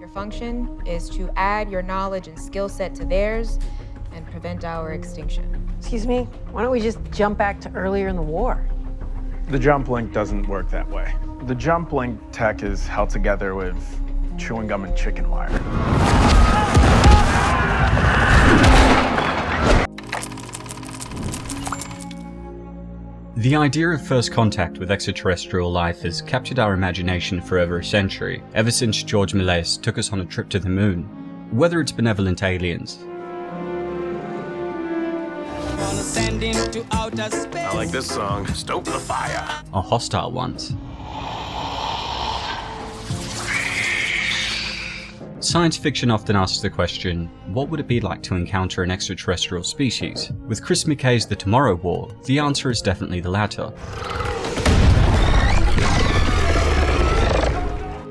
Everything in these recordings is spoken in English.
Your function is to add your knowledge and skill set to theirs and prevent our extinction. Excuse me, why don't we just jump back to earlier in the war? The jump link doesn't work that way. The jump link tech is held together with chewing gum and chicken wire. The idea of first contact with extraterrestrial life has captured our imagination for over a century, ever since George Méliès took us on a trip to the moon. Whether it's benevolent aliens, I like this song, Stoke the Fire. or hostile ones. Science fiction often asks the question, what would it be like to encounter an extraterrestrial species? With Chris McKay's The Tomorrow War, the answer is definitely the latter.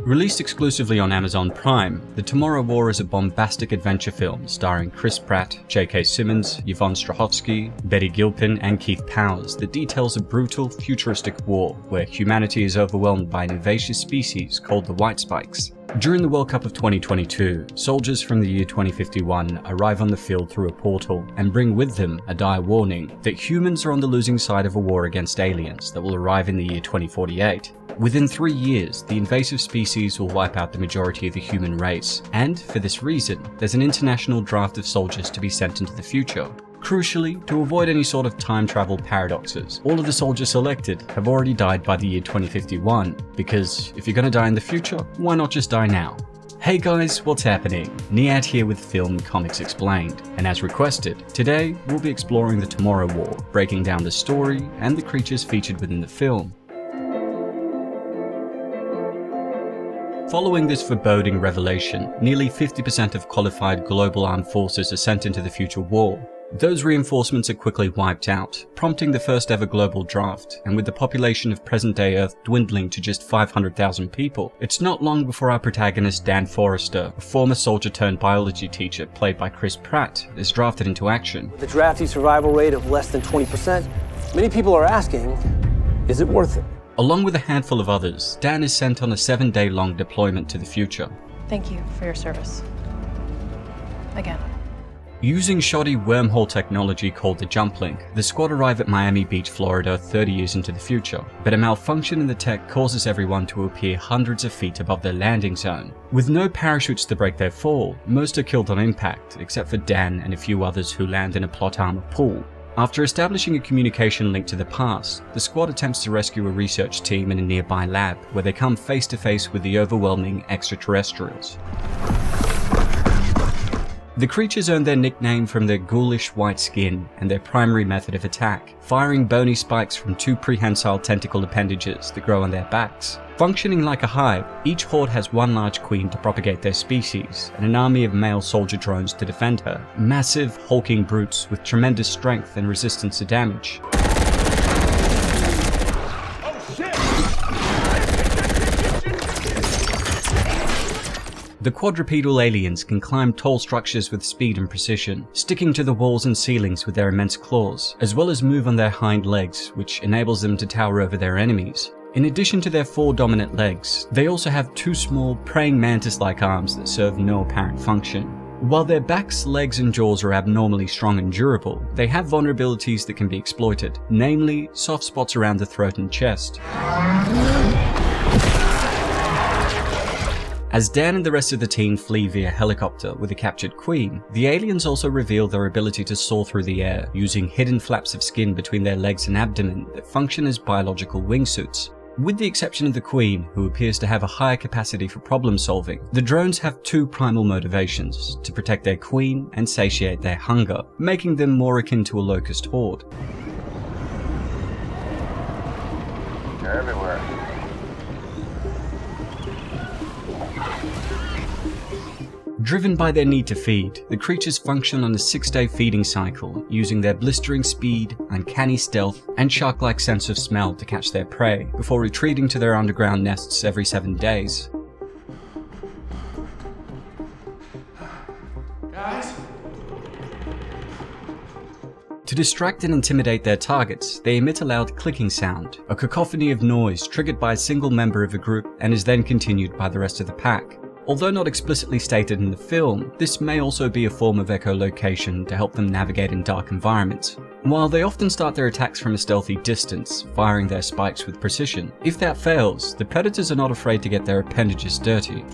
Released exclusively on Amazon Prime, The Tomorrow War is a bombastic adventure film starring Chris Pratt, J.K. Simmons, Yvonne Strahovski, Betty Gilpin, and Keith Powers that details a brutal, futuristic war where humanity is overwhelmed by an invasive species called the White Spikes. During the World Cup of 2022, soldiers from the year 2051 arrive on the field through a portal and bring with them a dire warning that humans are on the losing side of a war against aliens that will arrive in the year 2048. Within 3 years, the invasive species will wipe out the majority of the human race, and for this reason, there's an international draft of soldiers to be sent into the future. Crucially, to avoid any sort of time travel paradoxes, all of the soldiers selected have already died by the year 2051, because if you're gonna die in the future, why not just die now? Hey guys, what's happening? Nihat here with Film Comics Explained, and as requested, today we'll be exploring the Tomorrow War, breaking down the story and the creatures featured within the film. Following this foreboding revelation, nearly 50% of qualified global armed forces are sent into the future war. Those reinforcements are quickly wiped out, prompting the first ever global draft, and with the population of present-day Earth dwindling to just 500,000 people, it's not long before our protagonist Dan Forrester, a former soldier-turned-biology teacher played by Chris Pratt, is drafted into action. The draftee survival rate of less than 20%, many people are asking, is it worth it? Along with a handful of others, Dan is sent on a 7-day-long deployment to the future. Thank you for your service. Again. Using shoddy wormhole technology called the Jump Link, the squad arrive at Miami Beach, Florida 30 years into the future, but a malfunction in the tech causes everyone to appear hundreds of feet above their landing zone. With no parachutes to break their fall, most are killed on impact, except for Dan and a few others who land in a plot armor pool. After establishing a communication link to the past, the squad attempts to rescue a research team in a nearby lab, where they come face to face with the overwhelming extraterrestrials. The creatures earn their nickname from their ghoulish white skin and their primary method of attack, firing bony spikes from 2 prehensile tentacle appendages that grow on their backs. Functioning like a hive, each horde has one large queen to propagate their species, and an army of male soldier drones to defend her. Massive, hulking brutes with tremendous strength and resistance to damage. The quadrupedal aliens can climb tall structures with speed and precision, sticking to the walls and ceilings with their immense claws, as well as move on their hind legs, which enables them to tower over their enemies. In addition to their 4 dominant legs, they also have 2 small, praying mantis-like arms that serve no apparent function. While their backs, legs, and jaws are abnormally strong and durable, they have vulnerabilities that can be exploited, namely soft spots around the throat and chest. As Dan and the rest of the team flee via helicopter with a captured queen, the aliens also reveal their ability to soar through the air using hidden flaps of skin between their legs and abdomen that function as biological wingsuits. With the exception of the queen, who appears to have a higher capacity for problem solving, the drones have 2 primal motivations: to protect their queen and satiate their hunger, making them more akin to a locust horde. They're everywhere. Driven by their need to feed, the creatures function on a 6-day feeding cycle, using their blistering speed, uncanny stealth, and shark-like sense of smell to catch their prey, before retreating to their underground nests every 7 days. Guys? To distract and intimidate their targets, they emit a loud clicking sound, a cacophony of noise triggered by a single member of a group and is then continued by the rest of the pack. Although not explicitly stated in the film, this may also be a form of echolocation to help them navigate in dark environments. While they often start their attacks from a stealthy distance, firing their spikes with precision, if that fails, the predators are not afraid to get their appendages dirty.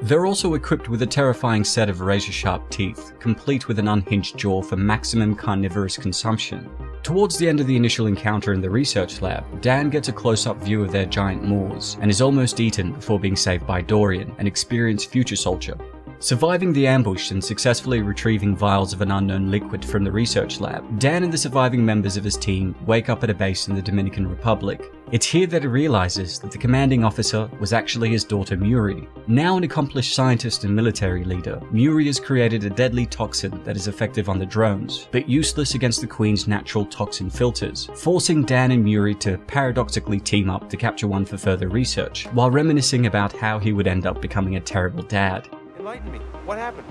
They're also equipped with a terrifying set of razor-sharp teeth, complete with an unhinged jaw for maximum carnivorous consumption. Towards the end of the initial encounter in the research lab, Dan gets a close-up view of their giant maws, and is almost eaten before being saved by Dorian, an experienced future soldier. Surviving the ambush and successfully retrieving vials of an unknown liquid from the research lab, Dan and the surviving members of his team wake up at a base in the Dominican Republic. It's here that he realizes that the commanding officer was actually his daughter Muri. Now an accomplished scientist and military leader, Muri has created a deadly toxin that is effective on the drones, but useless against the Queen's natural toxin filters, forcing Dan and Muri to paradoxically team up to capture one for further research, while reminiscing about how he would end up becoming a terrible dad. Enlighten me. What happened?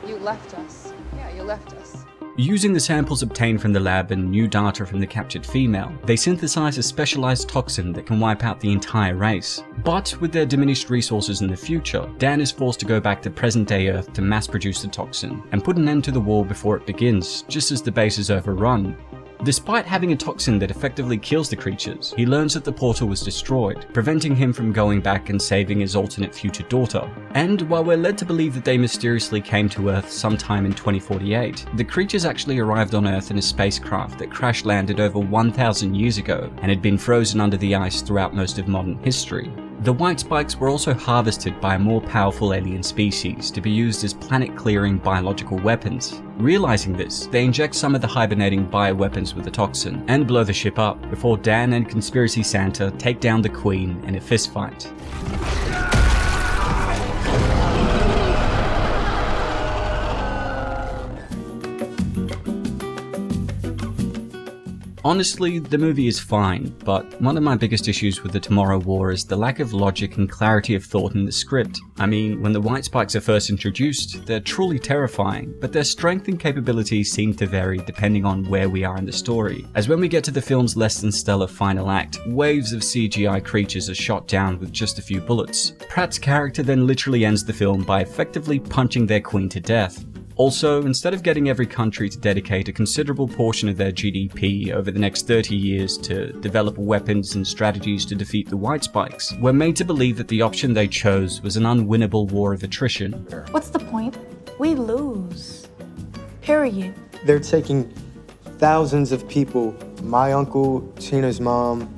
You left us. Yeah, you left us. Using the samples obtained from the lab and new data from the captured female, they synthesize a specialized toxin that can wipe out the entire race. But with their diminished resources in the future, Dan is forced to go back to present-day Earth to mass-produce the toxin, and put an end to the war before it begins, just as the base is overrun. Despite having a toxin that effectively kills the creatures, he learns that the portal was destroyed, preventing him from going back and saving his alternate future daughter. And while we're led to believe that they mysteriously came to Earth sometime in 2048, the creatures actually arrived on Earth in a spacecraft that crash-landed over 1,000 years ago and had been frozen under the ice throughout most of modern history. The white spikes were also harvested by a more powerful alien species to be used as planet-clearing biological weapons. Realizing this, they inject some of the hibernating bioweapons with the toxin and blow the ship up before Dan and Conspiracy Santa take down the Queen in a fistfight. Honestly, the movie is fine, but one of my biggest issues with The Tomorrow War is the lack of logic and clarity of thought in the script. I mean, when the white spikes are first introduced, they're truly terrifying, but their strength and capabilities seem to vary depending on where we are in the story. As when we get to the film's less than stellar final act, waves of CGI creatures are shot down with just a few bullets. Pratt's character then literally ends the film by effectively punching their queen to death. Also, instead of getting every country to dedicate a considerable portion of their GDP over the next 30 years to develop weapons and strategies to defeat the white spikes, we're made to believe that the option they chose was an unwinnable war of attrition. What's the point? We lose. Period. They're taking thousands of people. My uncle, Tina's mom,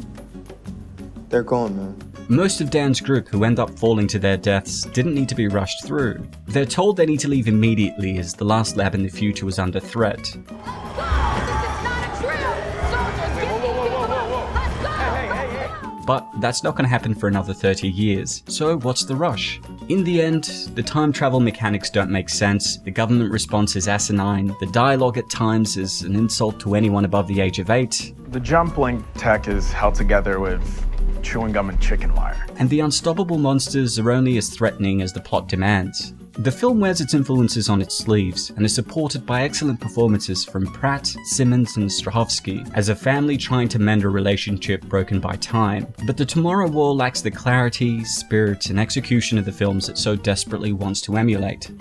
they're gone, man. Most of Dan's group who end up falling to their deaths didn't need to be rushed through. They're told they need to leave immediately as the last lab in the future was under threat. But that's not going to happen for another 30 years, so what's the rush? In the end, the time travel mechanics don't make sense, the government response is asinine, the dialogue at times is an insult to anyone above the age of 8. The jump link tech is held together with chewing gum and chicken wire. And the unstoppable monsters are only as threatening as the plot demands. The film wears its influences on its sleeves and is supported by excellent performances from Pratt, Simmons and Strahovski as a family trying to mend a relationship broken by time. But The Tomorrow War lacks the clarity, spirit and execution of the films it so desperately wants to emulate.